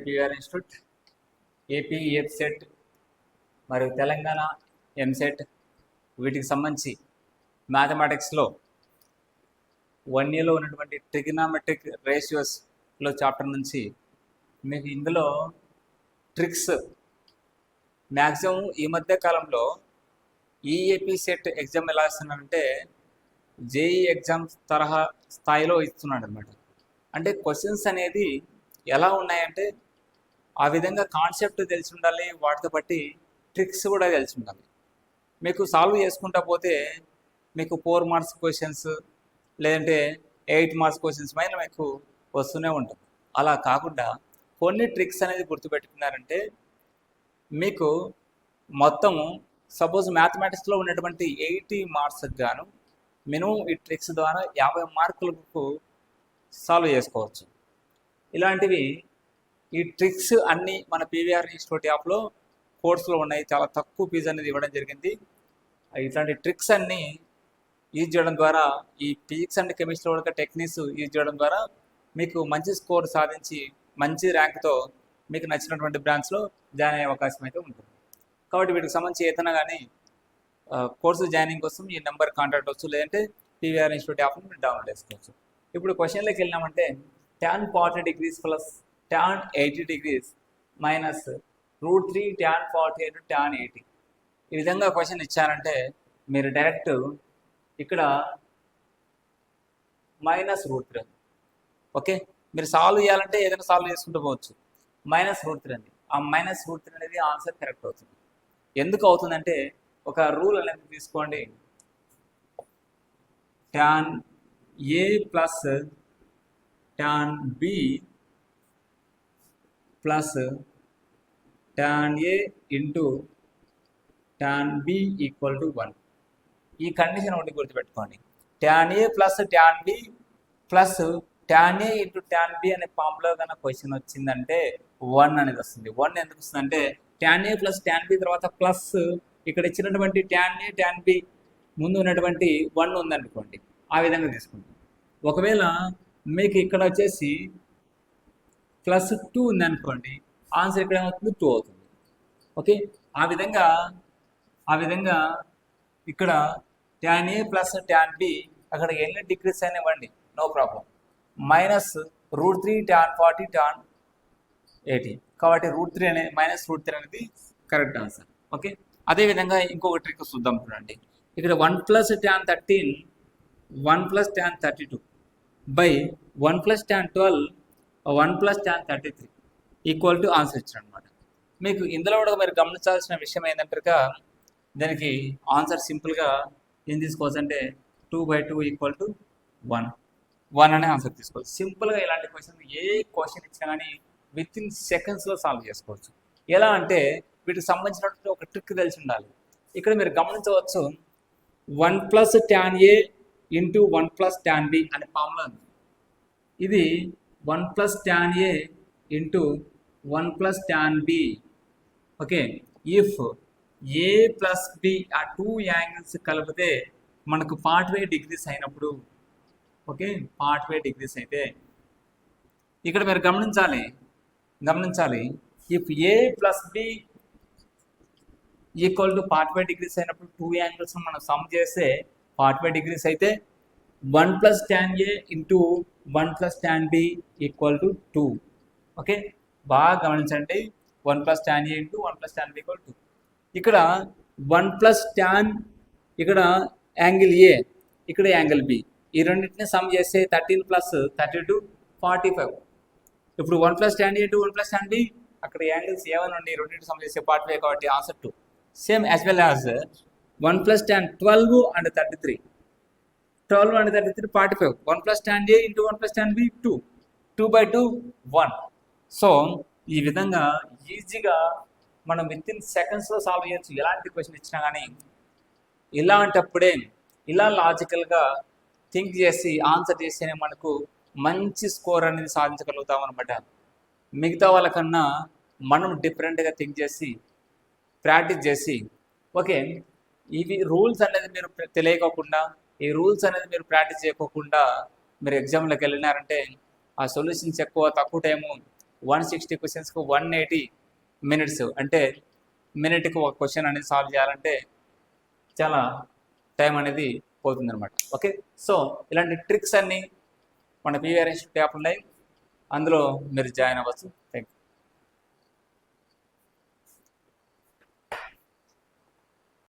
PVR institute, AP ఎఫ్సెట్ మరియు తెలంగాణ ఎంసెట్ వీటికి సంబంధించి మ్యాథమెటిక్స్లో 1 ఇయర్లో ఉన్నటువంటి ట్రిగ్నామెట్రిక్ రేషియోస్లో చాప్టర్ నుంచి మీకు ఇందులో ట్రిక్స్ మ్యాక్సిమం ఈ మధ్య కాలంలో ఈఏపీ సెట్ ఎగ్జామ్ ఎలా ఇస్తున్నాడంటే జేఈ ఎగ్జామ్స్ తరహా స్థాయిలో ఇస్తున్నాడు అనమాట. అంటే క్వశ్చన్స్ అనేది ఎలా ఉన్నాయంటే ఆ విధంగా కాన్సెప్ట్ తెలిసి ఉండాలి, వాటితో బట్టి ట్రిక్స్ కూడా తెలిసి ఉండాలి. మీకు సాల్వ్ చేసుకుంటా పోతే మీకు 4 మార్క్స్ క్వశ్చన్స్ లేదంటే 8 మార్క్స్ క్వశ్చన్స్ పైన మీకు వస్తూనే ఉంటుంది. అలా కాకుండా కొన్ని ట్రిక్స్ అనేది గుర్తుపెట్టుకున్నారంటే మీకు మొత్తము సపోజ్ మ్యాథమెటిక్స్లో ఉన్నటువంటి 80 మార్క్స్కి గాను మినిమం ఈ ట్రిక్స్ ద్వారా 50 మార్కులకు సాల్వ్ చేసుకోవచ్చు. ఇలాంటివి ఈ ట్రిక్స్ అన్నీ మన పీవీఆర్ ఇన్స్టిట్యూట్ యాప్లో కోర్సులో ఉన్నాయి. చాలా తక్కువ ఫీజు అనేది ఇవ్వడం జరిగింది. ఇట్లాంటి ట్రిక్స్ అన్నీ యూజ్ చేయడం ద్వారా ఈ ఫిజిక్స్ అండ్ కెమిస్ట్రీ కూడా టెక్నిక్స్ యూజ్ చేయడం ద్వారా మీకు మంచి స్కోర్ సాధించి మంచి ర్యాంక్తో మీకు నచ్చినటువంటి బ్రాంచ్లో జాయిన్ అయ్యే అవకాశం అయితే ఉంటుంది. కాబట్టి వీటికి సంబంధించి ఏదైనా కానీ కోర్సు జాయినింగ్ కోసం ఈ నెంబర్ కాంటాక్ట్ అవచ్చు, లేదంటే పీవీఆర్ ఇన్స్టిట్యూట్ యాప్ని మీరు డౌన్లోడ్ చేసుకోవచ్చు. ఇప్పుడు క్వశ్చన్లోకి వెళ్ళినామంటే tan 40 degrees plus tan 80 degrees minus √3 tan 48 tan 80 ఈ విధంగా క్వశ్చన్ ఇచ్చారంటే మీరు డైరెక్ట్ ఇక్కడ -√3 ఓకే, మీరు సాల్వ్ చేయాలంటే ఏదైనా సాల్వ్ చేసుకుంటూ పోవచ్చు. -√3 అండి, ఆ -√3 అనేది ఆన్సర్ కరెక్ట్ అవుతుంది. ఎందుకు అవుతుందంటే ఒక రూల్ అనేది తీసుకోండి, tan A plus tan B plus tan A into tan B equal to 1. ఈ కండిషన్ ఒకటి గుర్తుపెట్టుకోండి. tan A plus tan B plus tan A into tan B అనే ఫామ్లో కన్నా క్వశ్చన్ వచ్చిందంటే 1 అనేది వస్తుంది. 1 ఎందుకు వస్తుందంటే tan A plus tan B తర్వాత ప్లస్ ఇక్కడ ఇచ్చినటువంటి tan A tan B ముందు ఉన్నటువంటి 1 ఉందనుకోండి, ఆ విధంగా తీసుకుంటాం. ఒకవేళ మీకు ఇక్కడ వచ్చేసి +2 ఉందనుకోండి, ఆన్సర్ ఇక్కడ ఏమవుతుంది 2 అవుతుంది. ఓకే, ఆ విధంగా ఇక్కడ tan A plus tan B అక్కడ ఎన్ని డిగ్రీస్ అయినా ఇవ్వండి, నో ప్రాబ్లం. -√3 tan 40 tan 80 కాబట్టి √3 అనే -√3 అనేది కరెక్ట్ ఆన్సర్. ఓకే, అదేవిధంగా ఇంకొక ట్రిక్ చూద్దాం. చూడండి, ఇక్కడ 1 + tan 13 1 + tan 32 by 1 + tan 12 1 + tan 33 equal to answer ఇచ్చారు అనమాట. మీకు ఇందులో కూడా మీరు గమనించాల్సిన విషయం ఏంటంటే దానికి ఆన్సర్ సింపుల్గా ఏం తీసుకోవచ్చు అంటే 2/2 ఈక్వల్ టు 1 అనే ఆన్సర్ తీసుకోవచ్చు. సింపుల్గా ఇలాంటి క్వశ్చన్ ఏ క్వశ్చన్ ఇచ్చినా కానీ విత్ ఇన్ సెకండ్స్లో సాల్వ్ చేసుకోవచ్చు. ఎలా అంటే వీటికి సంబంధించినటువంటి ఒక ట్రిక్ తెలిసి ఉండాలి. ఇక్కడ మీరు గమనించవచ్చు 1 + tan A into 1 + tan B అనే ఫార్ములా ఉంది. ఇది 1 + tan A into 1 + tan B. Okay, if A plus B ఆ 2 యాంగిల్స్ కలిపితే మనకు 45 degrees అయినప్పుడు, ఓకే 45 degrees అయితే ఇక్కడ మీరు గమనించాలి if A plus B equal to 45 degrees అయినప్పుడు 2 యాంగిల్స్ మనం సమ్ చేస్తే 45 degrees అయితే 1 + tan A into 1 + tan B equal to 2. Okay, బాగా గమనించండి, 1 + tan A into 1 + tan B equal 2. ఇక్కడ 1 + tan ఇక్కడ యాంగిల్ A, ఇక్కడ యాంగిల్ B, ఈ రెండింటిని సమ్ చేస్తే 13 + 32 45. ఇప్పుడు 1 + tan A into 1 + tan B అక్కడ యాంగిల్స్ ఏమైనా ఉండి రెండింటిని సమ్ చేస్తే 45 కాబట్టి answer 2. Same as well as 1 + tan 12 and 33 12 and 33 45. 1 + tan A into 1 + tan B 2 2/2 1. So ఈ విధంగా ఈజీగా మనం విత్ ఇన్ సెకండ్స్లో సాల్వ్ చేయొచ్చు. ఎలాంటి క్వశ్చన్ ఇచ్చినా కానీ ఇలాంటప్పుడే ఇలా లాజికల్గా థింక్ చేసి ఆన్సర్ చేస్తేనే మనకు మంచి స్కోర్ అనేది సాధించగలుగుతాం అనమాట. మిగతా వాళ్ళకన్నా మనం డిఫరెంట్గా థింక్ చేసి ప్రాక్టీస్ చేసి, ఓకే ఇవి రూల్స్ అనేది మీరు తెలియకోకుండా, ఈ రూల్స్ అనేది మీరు ప్రాక్టీస్ చేయకోకుండా మీరు ఎగ్జామ్లోకి వెళ్ళినారంటే ఆ సొల్యూషన్స్ తక్కువ టైము 160 క్వశ్చన్స్కి 180 మినిట్స్, అంటే మినిట్కి ఒక క్వశ్చన్ అనేది సాల్వ్ చేయాలంటే చాలా టైం అనేది పోతుందన్నమాట. ఓకే, సో ఇలాంటి ట్రిక్స్ అన్నీ మన పీవీఆర్ ఇన్స్టిట్యూట్ యాప్ ఉన్నాయి, అందులో మీరు జాయిన్ అవ్వచ్చు. Thank you.